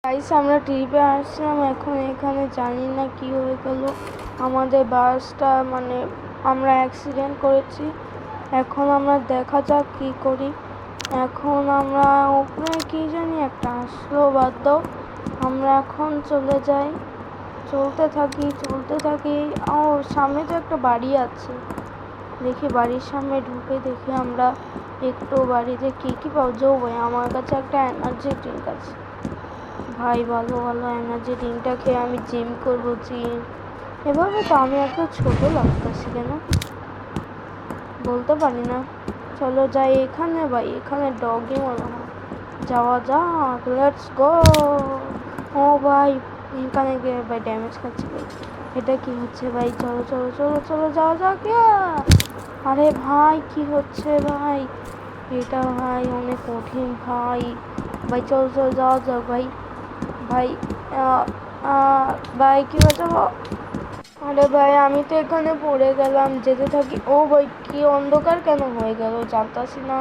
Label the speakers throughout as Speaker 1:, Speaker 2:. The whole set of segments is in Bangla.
Speaker 1: গাইস আমরা ট্রিপে আসলাম, এখন এখানে জানি না কি হয়ে গেল, আমাদের বাসটা আমরা অ্যাক্সিডেন্ট করেছি। এখন আমরা দেখা যাক কি করি। এখন আমরা উপরে কি জানি একটা আসলো, বাদ দাও, আমরা এখন চলে যাই, চলতে থাকি। ও সামনে তো একটা বাড়ি আছে, দেখি বাড়ির সামনে ঢুকে দেখি আমরা একটু বাড়িতে কি কি পাবো। ভাই আমার কাছে একটা এনার্জি ড্রিঙ্ক আছে ভাই, ভালো এনার্জি ড্রিঙ্কটা খেয়ে আমি জিম করবো। জিম এভাবে তো আমি একটা ছোট লাগতেছি কেন বলতে পারি না। চলো যাই এখানে, ভাই এখানে ডগি মনে হয়, যাওয়া যাক, লেটস গো। ও ভাই এখানে গিয়ে ভাই ড্যামেজ খাচ্ছি ভাই, এটা কি হচ্ছে ভাই? চলো চলো চলো চলো যাওয়া যাক। আরে ভাই কি হচ্ছে ভাই, এটা ভাই অনেক কঠিন ভাই। ভাই চলো চলো যাওয়া যাক ভাই। ভাই ভাই কি বাঁচাবো? আরে ভাই আমি তো এখানে পড়ে গেলাম, যেতে থাকি। ও ভাই কি অন্ধকার কেন হয়ে গেল জানতাছি না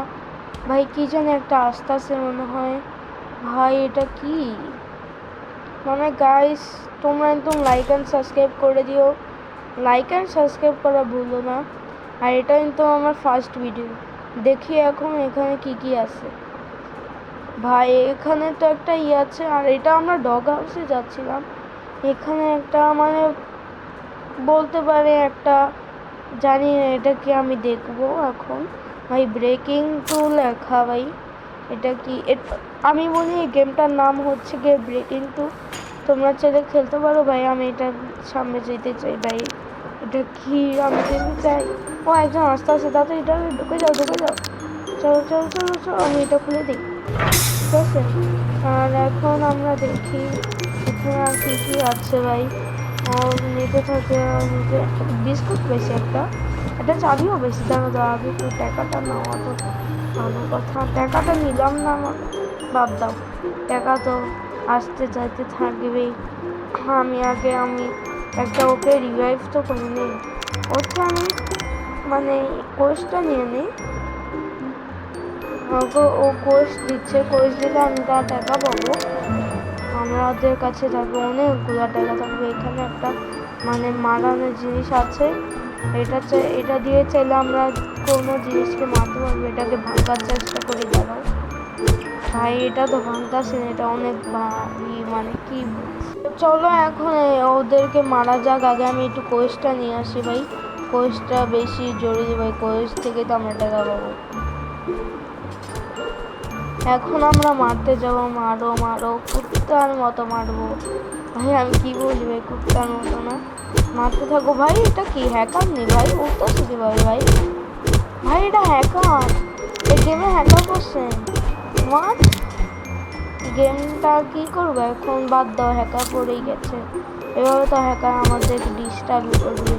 Speaker 1: ভাই, কি যেন একটা আসতেছে মনে হয় ভাই, এটা কি গাইস তোমরা একদম লাইক অ্যান্ড সাবস্ক্রাইব করে দিও, লাইক অ্যান্ড সাবস্ক্রাইব করা ভুলো না। আর এটা কিন্তু আমার ফার্স্ট ভিডিও, দেখি এখন এখানে কি কি আছে। ভাই এখানে তো একটা আছে, আর এটা আমরা ডগ হাউসে যাচ্ছিলাম, এখানে একটা বলতে পারে একটা, জানি না এটা কি, আমি দেখবো এখন। ভাই ব্রেকিং টু লেখা ভাই, এটা কি? আমি বলি এই গেমটার নাম হচ্ছে গিয়ে ব্রেকিং টু, তোমরা চাইলে খেলতে পারো ভাই। আমি এটা সামনে যেতে চাই ভাই, এটা কি আমি যেতে চাই। ও একজন আস্তে আস্তে তাতে এটা ঢুকে যাও চলো চলো চলো চলো, আমি এটা খুলে দিই, ঠিক আছে। আর এখন আমরা দেখি এখানে আর কি কি আছে ভাই। নিতে থাকে, নিতে বিস্কুট বেশি একটা চাবিও বেশি, দাঁড়া আগে একটু টাকাটা নেওয়া তো ভালো কথা। টাকাটা নিলাম না, আমার বাদ দাও, টাকা তো আসতে চাইতে থাকবেই। আমি একটা ওকে রিভাইভ তো করে নিই, ওকে আমি কোর্সটা নিয়ে নিই। ও কোর্স দিচ্ছে, কোর্স দিলে আমি তার টাকা পাবো, আমাদের কাছে থাকবে অনেকগুলো টাকা থাকবে। এখানে একটা মারানোর জিনিস আছে, এটা দিয়ে চাইলে আমরা কোনো জিনিসকে মারতে পারবো। এটাকে ভাঙার চেষ্টা করি, দাঁড়াও ভাই, এটা তো ভাঙতাছে না, এটা অনেক ভারী, কি চলো এখন ওদেরকে মারা যাক। আগে আমি একটু কোর্সটা নিয়ে আসি ভাই, কোর্সটা বেশি জরুরি ভাই, কোর্স থেকে তো আমরা টাকা পাবো। এখন আমরা মারতে যাবো, মারো কুত্তার মতো মারবো ভাই। আমি কি বলি ভাই, কুত্তার মতো না, মারতে থাকো ভাই। এটা কি হ্যাকার নি ভাই, উঠতে শিখে পাবে ভাই, ভাই এটা হ্যাকার, এই গেমে হ্যাকার করছেন। হোয়াট, গেমটা কি করবো এখন, বাদ দাও, হ্যাকার পড়েই গেছে। এভাবে তো হ্যাকার আমাদের ডিস্টার্ব করবে,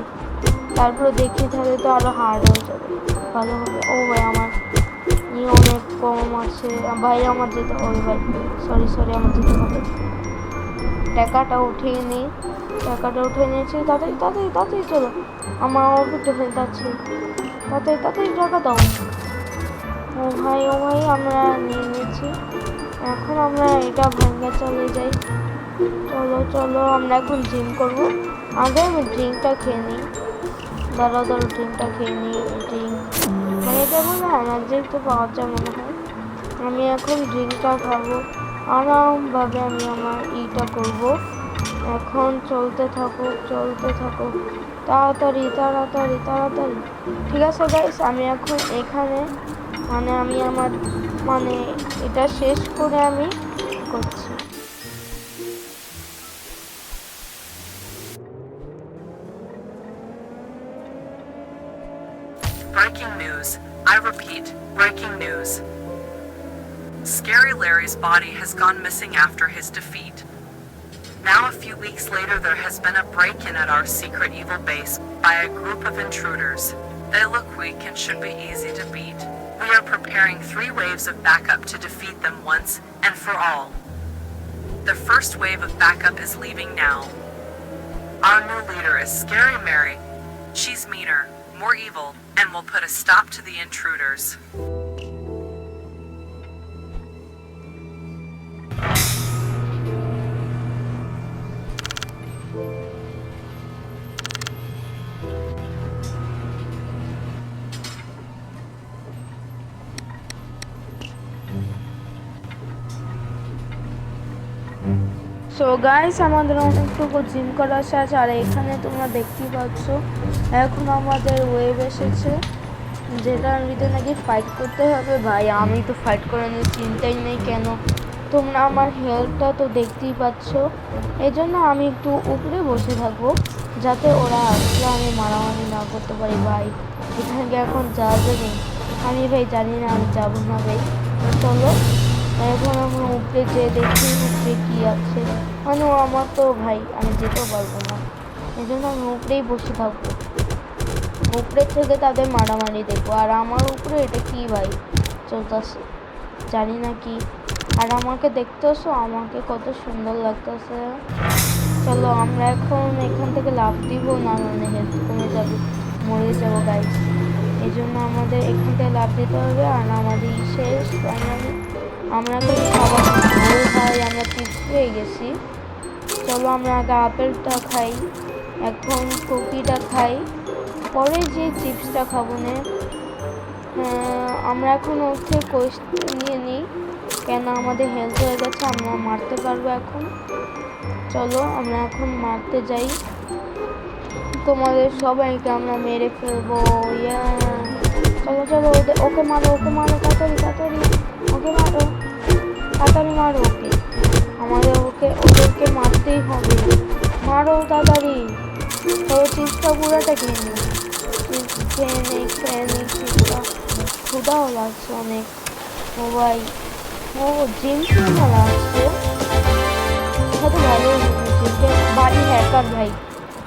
Speaker 1: তারপরে দেখি তাহলে তো আরো হার্ড হয়ে যাবে, ভালো হবে। ও ভাই আমার অনেক কম আছে ভাই, আমার যেতে হবে ভাই, সরি আমার যেতে হবে। টাকাটা উঠিয়ে নিয়েছি, তাড়াতাড়ি চলো, আমার অল্প হেলথ আছে, তাড়াতাড়ি টাকা দাও। ও ভাই আমরা নিয়ে নিয়েছি, এখন আমরা এটা ভাঙা চলে যাই। চলো আমরা এখন জিম করবো, আগে আমি ড্রিঙ্কটা খেয়ে নিই, দাঁড়াও ড্রিঙ্কটা খেয়ে নিই। ড্রিঙ্ক এটা এনার্জি তো পাওয়া যায় মনে হয়। আমি এখন ড্রিঙ্কটা খাবো, আরামভাবে আমি আমার করব। এখন চলতে থাকুক তাড়াতাড়ি, ঠিক আছে গাইস, আমি এখন এখানে আমি আমার এটা শেষ করে আমি করছি।
Speaker 2: Breaking news. I repeat, breaking news. Scary Larry's body has gone missing after his defeat. Now a few weeks later there has been a break-in at our secret evil base by a group of intruders. They look weak and should be easy to beat. We are preparing 3 waves of backup to defeat them once and for all. The first wave of backup is leaving now. Our new leader is Scary Mary. She's meaner, more evil, and will put a stop to the intruders.
Speaker 1: So guys আমাদের অনেকটুকু জিম করা শেষ আর এখানে তোমরা দেখতেই পাচ্ছ এখন আমাদের ওয়েব এসেছে যেটার ভিতরে নাকি ফাইট করতে হবে। ভাই আমি তো ফাইট করে নিয়ে চিন্তাই নেই কেন, তোমরা আমার হেলথটা তো দেখতেই পাচ্ছ, এই জন্য আমি একটু উপরে বসে থাকবো যাতে ওরা আসলে আমি মারামারি না করতে পারি। ভাই এখানে এখন যাওয়া নেই, আমি ভাই জানি না, আমি যাবো না ভাই। চলো এখন আমরা উপরে যেয়ে দেখি উপরে কি আছে, মানে ও আমার তো ভাই আমি যেতেও পারবো না, এই জন্য আমি উপরেই বসে থাকবো, উপরের থেকে তাদের মারামারি দেখবো। আর আমার উপরে এটা কি ভাই চলতেছে জানি না কি, আর আমাকে দেখতেছো আমাকে কত সুন্দর লাগতেছে। চলো আমরা এখন এখান থেকে লাফ দিব, না মানে হেলথ কমে যাবে, মরে যাবো গাইস, এই জন্য আমাদের এখান থেকে লাফ দিতে হবে। আর আমাদের শেষ ফাইনালি আমরা এখন খাবার ভাই আমরা চিপস পেয়ে গেছি। চলো আমরা আগে আপেলটা খাই, এখন কুকিটা খাই, পরে যে চিপসটা খাবো না। আমরা এখন ওর থেকে কোয়েস্ট নিয়ে নিই, কেন আমাদের হেলথ হয়ে গেছে, আমরা মারতে পারবো এখন। চলো আমরা এখন মারতে যাই, তোমাদের সবাইকে আমরা মেরে ফেলবো। ইয়া চলো চলো ওকে মারো, ওকে মারো, তাড়াতাড়ি তাড়াতাড়ি ওকে মারো, তাড়াতাড়ি মারো ওকে, আমাদের ওদেরকে মারতেই হবে, মারো তাড়াতাড়ি। তবে চিপসটা পুরোটা খেয়ে নিই, চিপস খেয়ে নিই চিপসটা, ক্ষুধাও লাগছে অনেক। ও ভাই ও জিম খেলা আসছে, হয়তো ভালো জিমটা বাড়ি হ্যাকার ভাই,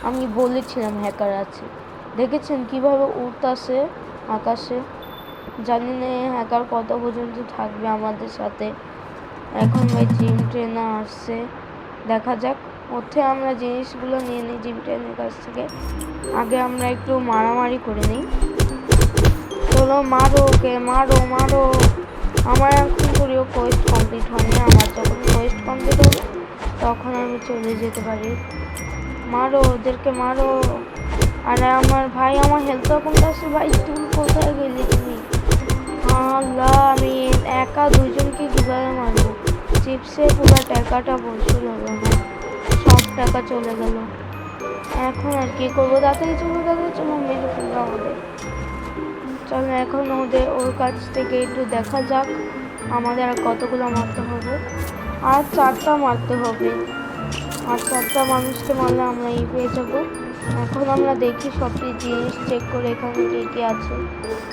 Speaker 1: আমি বলেছিলাম হ্যাকার আছে, দেখেছেন কিভাবে উঠতেছে আকাশে, জানি না হ্যাকার কত পর্যন্ত থাকবে আমাদের সাথে। এখন ভাই জিম ট্রেনার আসছে, দেখা যাক ওতে আমরা জিনিসগুলো নিয়ে নিই জিম ট্রেনের কাছ থেকে, আগে আমরা একটু মারামারি করে নিই। চলো মারো ওকে, মারো মারো, আমার এখন করিও কোয়েস্ট কমপ্লিট হয়নি, আমার যখন কোয়েস্ট কমপ্লিট হবে তখন আমি চলে যেতে পারি। মারো ওদেরকে মারো। আরে আমার ভাই আমার হেলথ কমতে আসছে, ভাই তুমি কোথায় গেলি তুমি? আল্লাহ আমি একা দুজনকে কীভাবে মারবো, চিপসে পুরো টাকাটা বসে গেল, সব টাকা চলে গেল, এখন আর কি করবো, তাড়াতাড়ি চলো তাড়াতাড়ি চলো, মেরে ফেলবো আমাদের। চলো এখন ওর কাছ থেকে একটু দেখা যাক আমাদের আর কতগুলো মারতে হবে, আর 4টা মারতে হবে, আর 4টা মানুষকে মারলে আমরা পেয়ে যাবো। এখন আমরা দেখি সবটি জিনিস চেক করে এখানে কে কে আছে,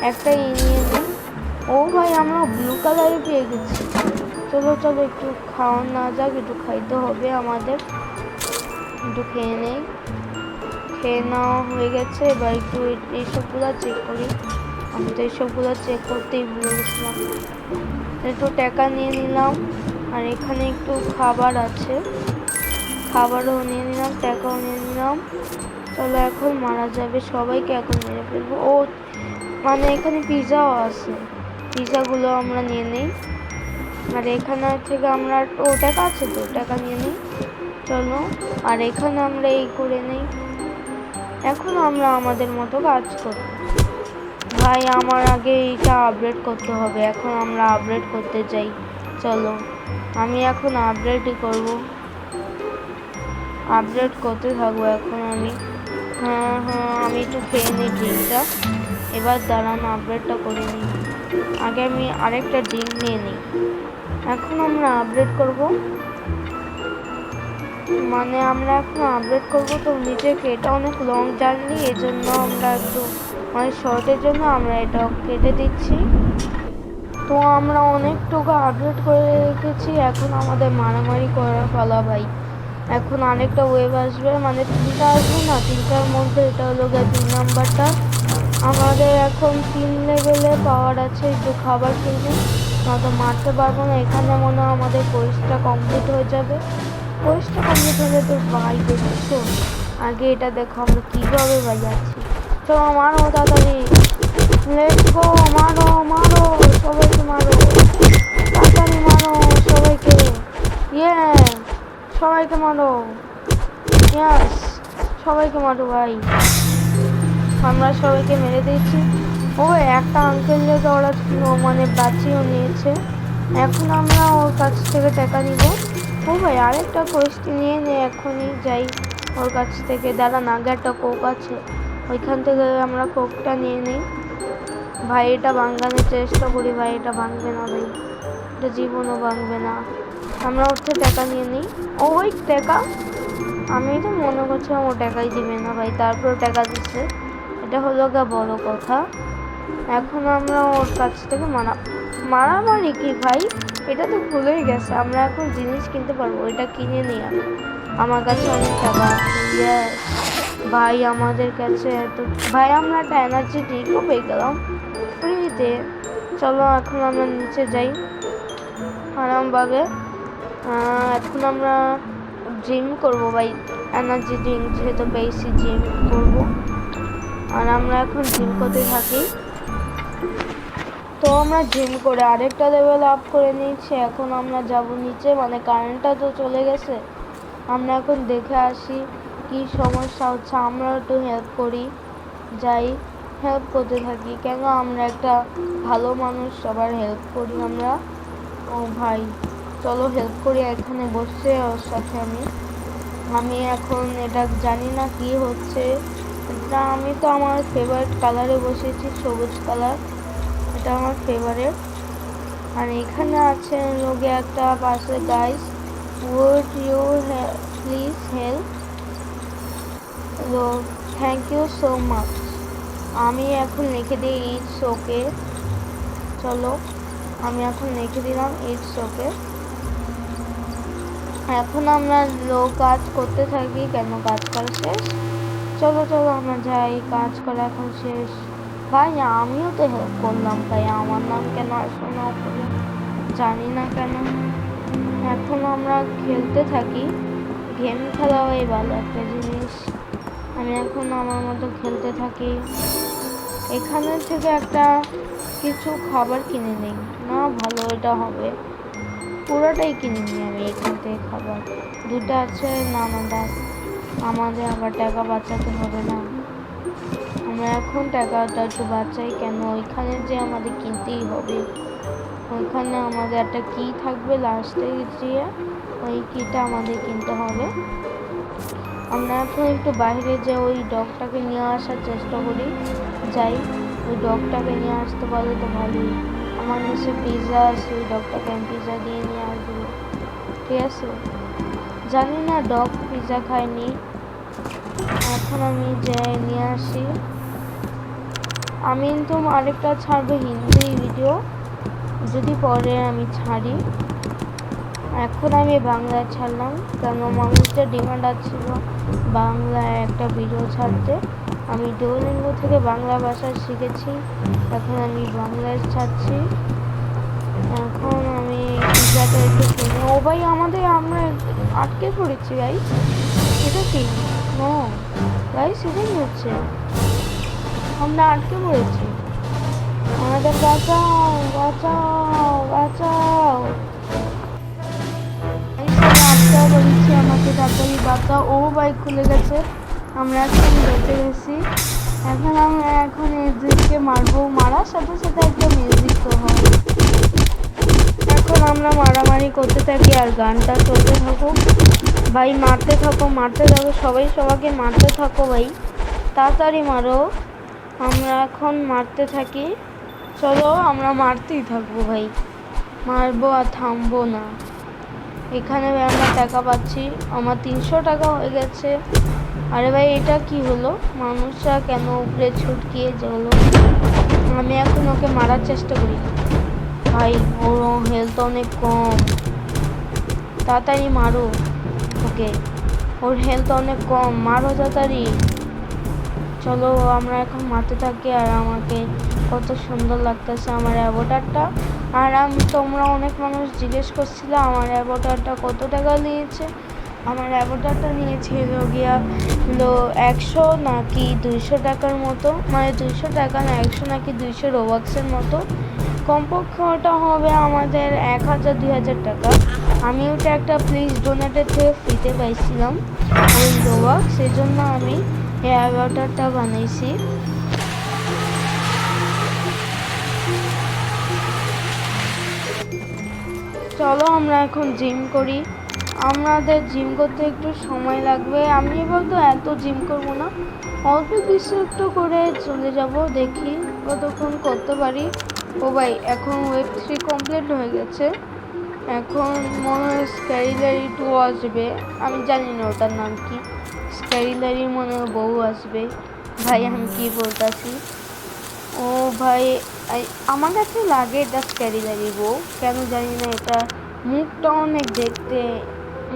Speaker 1: একটা নিয়ে নিই। ও ভাই আমরা ব্লু কালারে পেয়ে গেছি, চলো চলো একটু খাওয়া না যাক, একটু খাইতে হবে আমাদের, একটু খেয়ে নেই। খেয়ে নেওয়া হয়ে গেছে, এবার একটু এইসবগুলো চেক করি, আমি তো এইসবগুলো চেক করতেই ভুলে গেছিলাম। একটু টাকা নিয়ে নিলাম, আর এখানে একটু খাবার আছে, খাবারও নিয়ে নিলাম, টাকাও নিয়ে নিলাম। চলো এখন মারা যাবে, সবাইকে এখন মেরে ফেলবো। ও মানে এখানে পিৎজাও আছে, পিৎজাগুলো আমরা নিয়ে নিই, আর এখানে থেকে আমরা ও টাকা আছে তো টাকা নিয়ে নিই। চলো আর এখানে আমরা এই করে নিই, এখন আমরা আমাদের মতো কাজ করব। ভাই আমার আগে এইটা আপডেট করতে হবে, এখন আমরা আপডেট করতে চাই, চলো আমি এখন আপডেটই করব, আপডেট করতে থাকবো এখন আমি। হ্যাঁ আমি একটু খেয়ে নিই ড্রিঙ্কটা, এবার দাঁড়ান আপডেটটা করে নিই, আগে আমি আরেকটা ড্রিঙ্ক নিয়ে নিই। এখন আমরা আপডেট করব, মানে আমরা এখন আপডেট করব তো নিজেকে, এটা অনেক লং জার্নি, এই জন্য আমরা একটু মানে শর্টের জন্য আমরা এটা কেটে দিচ্ছি। তো আমরা অনেকটুকু আপডেট করে রেখেছি, এখন আমাদের মারামারি করার পালা ভাই। এখন আরেকটা ওয়েভ আসবে, মানে 3টা আসবে না, 3টার মধ্যে এটা হলো 3 নাম্বারটা। আমাদের এখন 3 লেভেলে পাওয়ার আছে, একটু খাবার কিনে নয়তো মারতে পারবো না। এখানে মনে হয় আমাদের কোর্সটা কমপ্লিট হয়ে যাবে, কোর্সটা কমপ্লিট হলে তো ভাই দেখছো, আগে এটা দেখো আমরা কীভাবে ভাই যাচ্ছি। তো মারো তাড়াতাড়ি, লেটস গো, মারো মারো সবাইকে মারো, তাড়াতাড়ি মারো সবাইকে, ইয়ে সবাইকে মারো, ইয়াস সবাইকে মারো ভাই, আমরা সবাইকে মেরে দিয়েছি। ও একটা আঙ্কেল যে ওরা মানে বাঁচিয়েও নিয়েছে, এখন আমরা ওর কাছ থেকে টাকা নিব, ও ভাই আরেকটা কোয়েস্ট নিয়ে নে, এখনই যাই ওর কাছ থেকে। দাঁড়া না, আগে একটা কোক আছে, ওইখান থেকে আমরা কোকটা নিয়ে নিই। ভাই এটা ভাঙানোর চেষ্টা করি, ভাই এটা ভাঙবে না ভাই, এটা জীবনও ভাঙবে না। আমরা ওর থেকে টাকা নিয়ে নিই। ওই টাকা, আমি তো মনে করছিলাম ও টাকাই দিবে না ভাই, তারপর টাকা দিচ্ছে, এটা হলো গা বড় কথা। এখন আমরা ওর কাছ থেকে মারামারি কি ভাই, এটা তো ভুলেই গেছে। আমরা এখন জিনিস কিনতে পারবো, এটা কিনে নিই আমি। আমার কাছে অনেক টাকা আছে। ইয়েস ভাই, আমাদের কাছে এত, ভাই আমরা একটা এনার্জি ড্রিঙ্কও পেয়ে গেলাম ফ্রিতে। চলো এখন আমরা নিচে যাই আরামভাবে। এখন আমরা জিম করবো ভাই, এনার্জি ড্রিঙ্ক যেহেতু পেয়েছি জিম করবো। আর আমরা এখন জিম করতে থাকি। তো আমরা জিম করে আরেকটা লেভেল আপ করে নিয়েছি। এখন আমরা যাব নিচে, মানে কারেন্টটা তো চলে গেছে। আমরা এখন দেখে আসি কি সমস্যা হচ্ছে, আমরা একটু হেল্প করি, যাই হেল্প করতে থাকি। কেন আমরা একটা ভালো মানুষ, সবার হেল্প করি আমরা। ও ভাই চলো হেল্প করি, এখানে বসছে ওর সাথে আমি এখন এটা জানি না কি হচ্ছে। এটা আমি তো আমার ফেভারিট কালারে বসেছি, সবুজ কালার, এটা আমার ফেভারিট। আর এখানে আছে লোকে একটা পাশে, guys would you please help, thank you so much. আমি এখন লিখে দিই ইটস ওকে। চলো আমি এখন লিখে দিলাম ইটস ওকে। এখন আমরা কাজ করতে থাকি, কেন কাজ করা শেষ। চলো চলো আমরা যাই, কাজ করা এখন শেষ। ভাই আমিও তো হেল্প করলাম, তাই আমার নাম কেন আসলো না উপরে, জানি না কেন। এখন আমরা খেলতে থাকি, গেম খেলাও এই ভালো একটা জিনিস। আমি এখন আমার মতো খেলতে থাকি। এখানে থেকে একটা কিছু খাবার কিনে নিই না, ভালো এটা হবে, পুরোটাই কিনে নিই আমি এখান থেকে। খাবার দুটো আছে না, আমাদের আবার টাকা বাঁচাতে হবে না। আমরা এখন টাকাটা একটু বাঁচাই, কেন ওইখানে যে আমাদের কিনতেই হবে। ওইখানে আমাদের একটা কি থাকবে লাস্টে গিয়ে, ওই কিটা আমাদের কিনতে হবে। আমরা এখন একটু বাইরে যে ওই ডগটাকে নিয়ে আসার চেষ্টা করি, যাই ওই ডগটাকে নিয়ে আসতে পারলে তো ভালোই। আমার নিচে পিৎজা আছে, ওই ডগটাকে আমি পিৎজা দিয়ে নিয়ে আসবো, ঠিক আছে। জানি না ডগ পিৎজা খায়নি, এখন আমি যাই নিয়ে আসি। আমি কিন্তু আরেকটা ছাড়বো হিন্দি ভিডিও, যদি পরে আমি ছাড়ি। এখন আমি বাংলায় ছাড়লাম, কেন মানুষদের ডিমান্ড আছিল বাংলায় একটা ভিডিও ছাড়তে। আমি ডুওলিঙ্গো থেকে বাংলা ভাষা শিখেছি, এখন আমি বাংলায় ছাড়ছি। এখন আমি পিৎজাটা একটু কিনে, ও ভাই আমরা আটকে পড়েছি ভাই, এটা কি নো ভাই, সেটাই হচ্ছে, আমরা আটকে পড়েছি, আমাদের বাঁচাও বাঁচাও বাঁচাও। আটকা বলছি, আমাকে তাড়াতাড়ি বাঁচাও। ও ভাই খুলে গেছে, আমরা এখন বেঁচে গেছি। এখন মিউজিককে মারবো, মারার সাথে সাথে একটা মিউজিক তো হয়। এখন আমরা মারামারি করতে থাকি আর গানটা চলতে থাকুক। ভাই মারতে থাকো সবাই সবাইকে মারতে থাকো ভাই, তাড়াতাড়ি মারো। আমরা এখন মারতে থাকি, চলো আমরা মারতেই থাকবো ভাই, মারবো আর থামবো না। এখানে আমরা টাকা পাচ্ছি, আমার 300 টাকা হয়ে গেছে। আরে ভাই এটা কি হলো, মানুষরা কেন উপরে ছুটকিয়ে গেলো। আমি এখন ওকে মারার চেষ্টা করি, ভাই ওর হেলথ অনেক কম, তাড়াতাড়ি মারো ওকে, ওর হেলথ অনেক কম, মারো তাড়াতাড়ি। চলো আমরা এখন মারতে থাকি। আর আমাকে কত সুন্দর লাগতেছে আমার অ্যাভোটারটা। আর তোমরা অনেক মানুষ জিজ্ঞেস করছিল আমার অ্যাভোটারটা কত টাকা নিয়েছে। আমার অ্যাভোটারটা নিয়েছে গিয়া 100 নাকি 200 টাকার মতো, মানে 200 টাকা না, 100 নাকি 200 রোবাক্সের মতো। কমপক্ষে ওটা হবে আমাদের 1000-2000 টাকা। আমি ওটা একটা প্লিজ ডোনেটের থেকে ফ্রিতে পাইছিলাম ওই রোবাক্স, সেজন্য আমি এই অ্যাভোটারটা বানাইছি। চলো আমরা এখন জিম করি, আমাদের জিম করতে একটু সময় লাগবে। আমি এবার তো এত জিম করবো না, অল্প কিছু একটু করে চলে যাব, দেখি কতক্ষণ করতে পারি। ও ভাই এখন ওয়েব 3 কমপ্লিট হয়ে গেছে, এখন মনে হয় স্ক্যারিলারি 2 আসবে। আমি জানি না ওটার নাম কি, স্ক্যারিলারি মনে হয় বউ আসবে। ভাই আমি কি বলতাছি, ও ভাই আমার কাছে লাগে এটা স্ক্যারিলারি বউ, কেন জানি না। এটা মুখটা অনেক দেখতে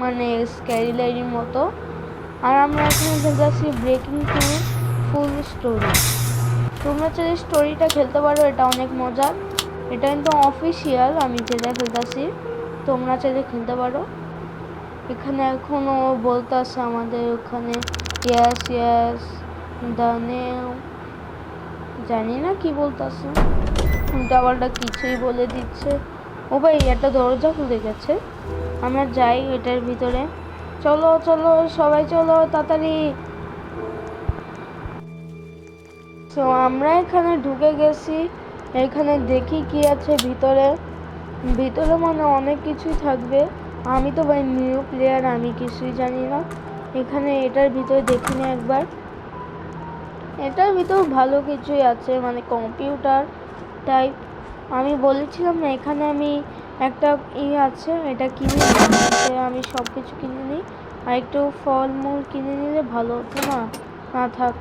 Speaker 1: মানে স্ক্যারিলারির মতো। আর আমরা এখানে খেলতেছি ব্রেকিং টু ফুল স্টোরি। তোমরা চাইলে স্টোরিটা খেলতে পারো, এটা অনেক মজার। এটা কিন্তু অফিসিয়াল, আমি যেটা খেলতেছি, তোমরা চাইলে খেলতে পারো। এখানে এখনও বলতেছে আমাদের ওখানে ইয়াস ইয়াস দানে, জানি না কি বলতেছে, উল্টাপাল্টা কিছুই বলে দিচ্ছে। ও ভাই একটা দরজা খুলে গেছে, আমরা যাই এটার ভিতরে। চলো চলো সবাই চলো তাড়াতাড়ি। তো আমরা এখানে ঢুকে গেছি, এখানে দেখি কি আছে ভিতরে। ভিতরে মানে অনেক কিছুই থাকবে। আমি তো ভাই নিউ প্লেয়ার, আমি কিছুই জানি না। এখানে এটার ভিতরে দেখিনি একবার, এটার ভিতর ভালো কিছুই আছে, মানে কম্পিউটার টাইপ। আমি বলেছিলাম না এখানে আমি একটা আছে, এটা কিনে নিই, আমি সব কিছু কিনে নিই। আর একটু ফলমূল কিনে নিলে ভালো হতো না, না থাক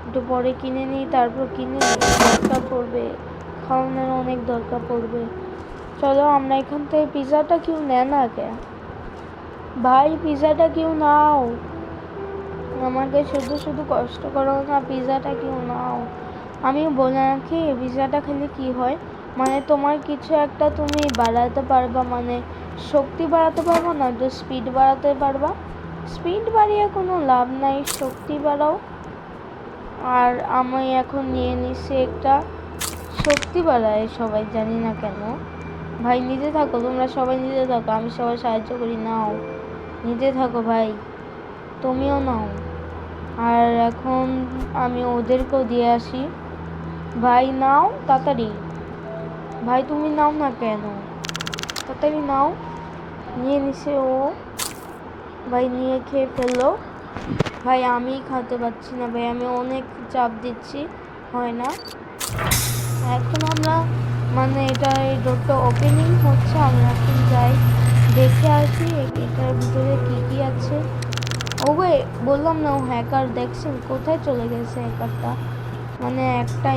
Speaker 1: একটু পরে কিনে নিই, তারপর কিনে দরকার পড়বে, খাওয়ানোর অনেক দরকার পড়বে। চলো আমরা এখান থেকে পিৎজাটা কেউ নেয় না কে ভাই, পিৎজাটা কেউ নাও, আমাকে শুধু শুধু কষ্ট করো না, পিৎজাটা কেউ নাও। আমি বলে রাখি পিৎজাটা খেলে কি হয়, মানে তোমার কিছু একটা তুমি বাড়াতে পারবা, মানে শক্তি বাড়াতে পারবো না, তো স্পিড বাড়াতে পারবা। স্পিড বাড়িয়ে কোনো লাভ নাই, শক্তি বাড়াও। আর আমি এখন নিয়ে নিচ্ছি একটা শক্তি বাড়ায় সবাই, জানি না কেন। ভাই নিজে থাকো, তোমরা সবাই নিজে থাকো, আমি সবাই সাহায্য করি। নাও নিজে থাকো ভাই, তুমিও নাও। আর এখন আমি ওদেরকেও দিয়ে আসি। ভাই নাও তাড়াতাড়ি, ভাই তুমি নাও না কেন, তাড়াতাড়ি নাও। নিয়ে নিছে ও, ভাই নিয়ে খেয়ে ফেললো। ভাই আমি খেতে পারছি না ভাই, আমি অনেক চাপ দিচ্ছি, হয় না। এখন আমরা মানে এটা এই ডোরটা ওপেনিং হচ্ছে, আমরা এখন যাই দেখে আসি এটার ভিতরে কি কি আছে। ও ভাই বললাম না ও হ্যাকার, দেখছেন কোথায় চলে গেছে হ্যাকারটা, মানে একটা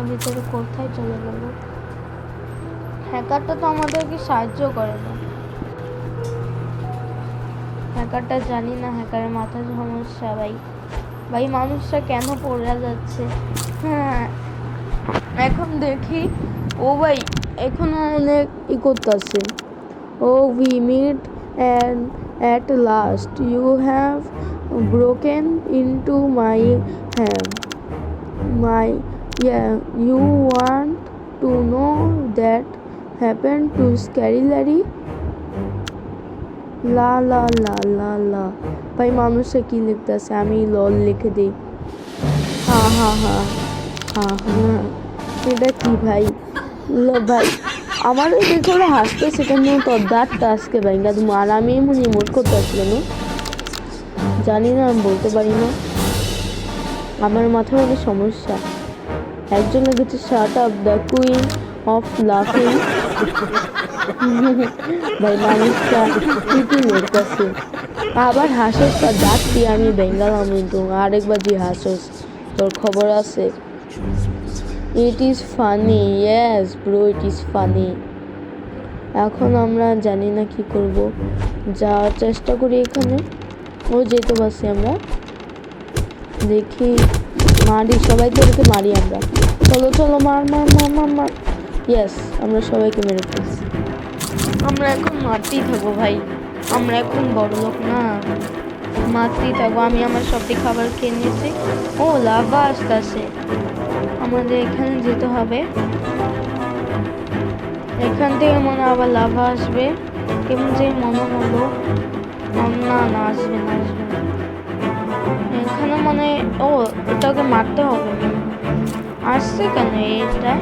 Speaker 1: ভিতরে কোথায় চলে গেল। হ্যাকারটা তো আমাদেরকে সাহায্য করে না, হ্যাকারটা জানি না, হ্যাকারের মাথার সমস্যা ভাই। ভাই মানুষটা কেন পড়ে যাচ্ছে। হ্যাঁ এখন দেখি, ও ভাই এখনো অনেক করতেছে। ও we meet and at last you have broken into my home. My yeah, you want to know that happened to Scary Larry? লা লা লা লা লা। ভাই মানুষে কি লিখতেছে, আমি লল লিখে দিই। হা হা হা হা হা, এটা কি ভাই। ভাই আমারও দেখে হাসতে, সেখানে তোর দাঁতটা আজকে ভাইঙ্গা তুমি, আর আমি এমন ইমোট করতে আসলে না, জানি না, আমি বলতে পারি না, আমার মাথার অনেক সমস্যা। একজন লিখেছে shut up the queen of লাফিং। ভাই মানুষটা কি লিখতেছে, আবার হাসোস, তার দাঁত দিয়ে আমি বেঙ্গালাম, কিন্তু আরেকবার দিয়ে হাসোস, তোর খবর আছে। It is funny, yes bro it is funny. এখন আমরা জানি না কি করব, যাওয়ার চেষ্টা করি এখানে। ও যেতে পারছি আমরা, দেখি মারি সবাইকে, মারি আমরা। চলো চলো মার মার মার মার মার, ইয়েস আমরা সবাইকে মেরে ফেলছি। আমরা এখন মারতেই থাকবো ভাই, আমরা এখন বড় লোক না, মারতেই থাকবো। আমি আমার সবটি খাবার খেয়ে নিয়েছি। ও লাভা আসতেছে, আমাদের এখানে যেতে হবে। এখান থেকে মনে আবার লাভা আসবে, কেমন যে মনে হলো। না না আসবে না, আসবে না এখানে, মানে ও এটাকে মারতে হবে। আসছে কেন এটা,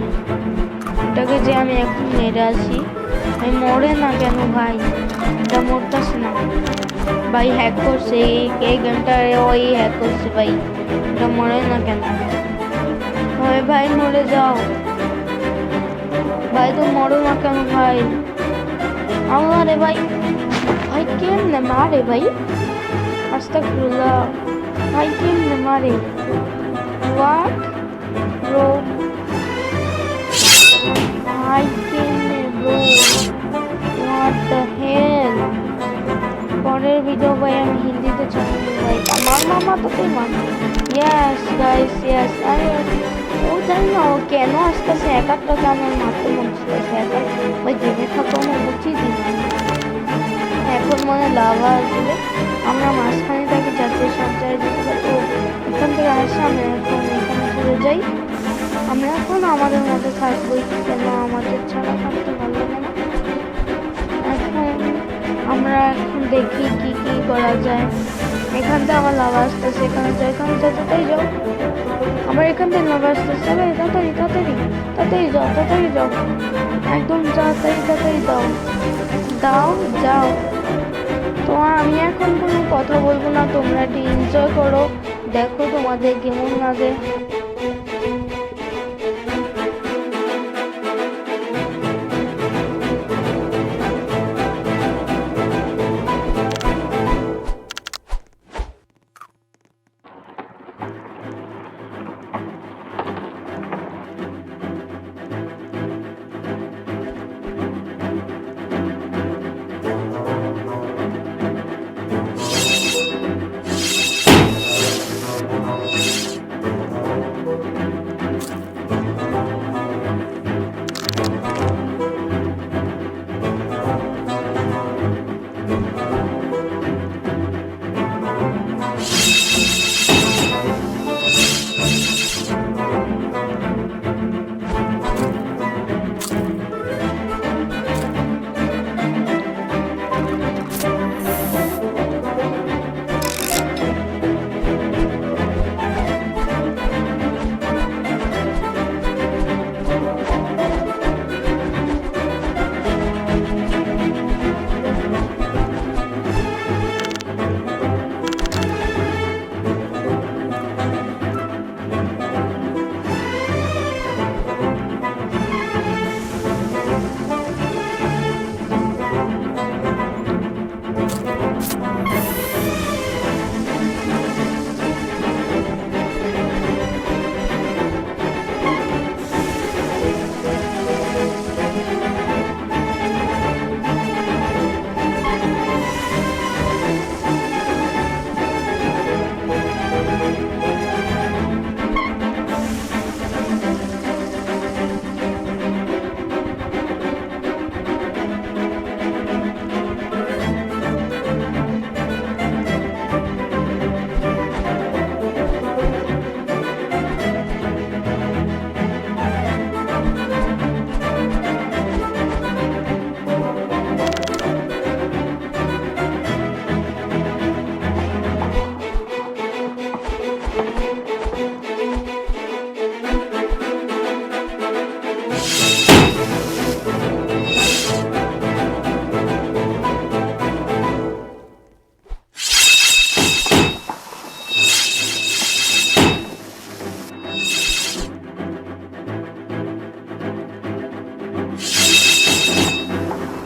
Speaker 1: এটাকে যে আমি এখন মেরে আসি। ভাই মরে না কেন ভাই? এটা মরতেছে না ভাই, হ্যাক করছে এই গেমটা, ওই হ্যাক করছে ভাই, এটা মরে না কেন ভাই? ভাই মরে যাও ভাই, তো মরো না কেন ভাই? আমার রে ভাই, ভাই কেমনে মারে ভাই? আস্তাগফিরুল্লাহ, ভাই কেমনে মারে? হোয়াট ব্রো, ভাই কেমনে ব্রো, হোয়াট দ্য হেল? পরের ভিডিও ভাই আমি হিন্দিতে চালাবো ভাই, আমার মামা তো তুই মান। Yes guys yes. আরে ও জানি না ও কেন আসতেছে, এক একটা গানের মারতে মন চাইছে একা ভাই, গেমে থাকো আমার উচিত না। এখন মনে লাভা আসবে, আমরা মাঝখানে তাকে যাতে সব জায়গায় যেতে পারবো। এখান থেকে আসে আমরা এখন এখানে চলে যাই, আমরা এখন আমাদের মধ্যে থাকবোই, কেন আমাদের ছাড়া থাকতে ভালো লাগে না। এখন আমরা এখন দেখি কি কি করা যায়। এখান থেকে আমার লাভা আসতেছে, এখানে যাই, এখানে যতটাই যাও আমার এখান থেকে লাভা আসতেছে ভাই, তাড়াতাড়ি তাড়াতাড়ি তাড়াতাড়ি যাও, তাড়াতাড়ি যাও, একদম তাড়াতাড়ি তাড়াতাড়ি দাও দাও যাও। তো আমি এখন কোনো কথা বলবো না, তোমরা একটু এনজয় করো, দেখো তোমাদের কেমন লাগে।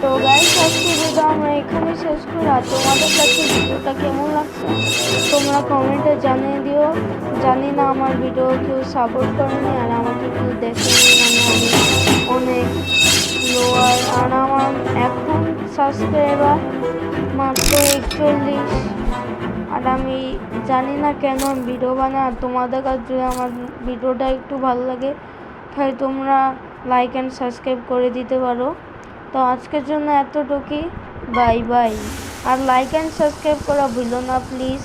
Speaker 1: তো গাইস আজকে ভিডিও আমরা এখানে শেষ করি, আর তোমাদের কাছে ভিডিওটা কেমন লাগছে তোমরা কমেন্টে জানিয়ে দিও। জানি না আমার ভিডিও কেউ সাপোর্ট করেনি আর আমাকে কেউ দেখেনি, মানে আমি অনেক লোয়ার, আর আমার এখন সাবস্ক্রাইবার মাত্র 41, আর আমি জানি না কেন আমি ভিডিও বানাই। আর তোমাদের কাছে যদি আমার ভিডিওটা একটু ভালো লাগে তাহলে তোমরা লাইক অ্যান্ড সাবস্ক্রাইব করে দিতে পারো। তো আজকের জন্য এতটুকুই, বাই বাই। আর লাইক অ্যান্ড সাবস্ক্রাইব করা ভুলো না প্লিজ।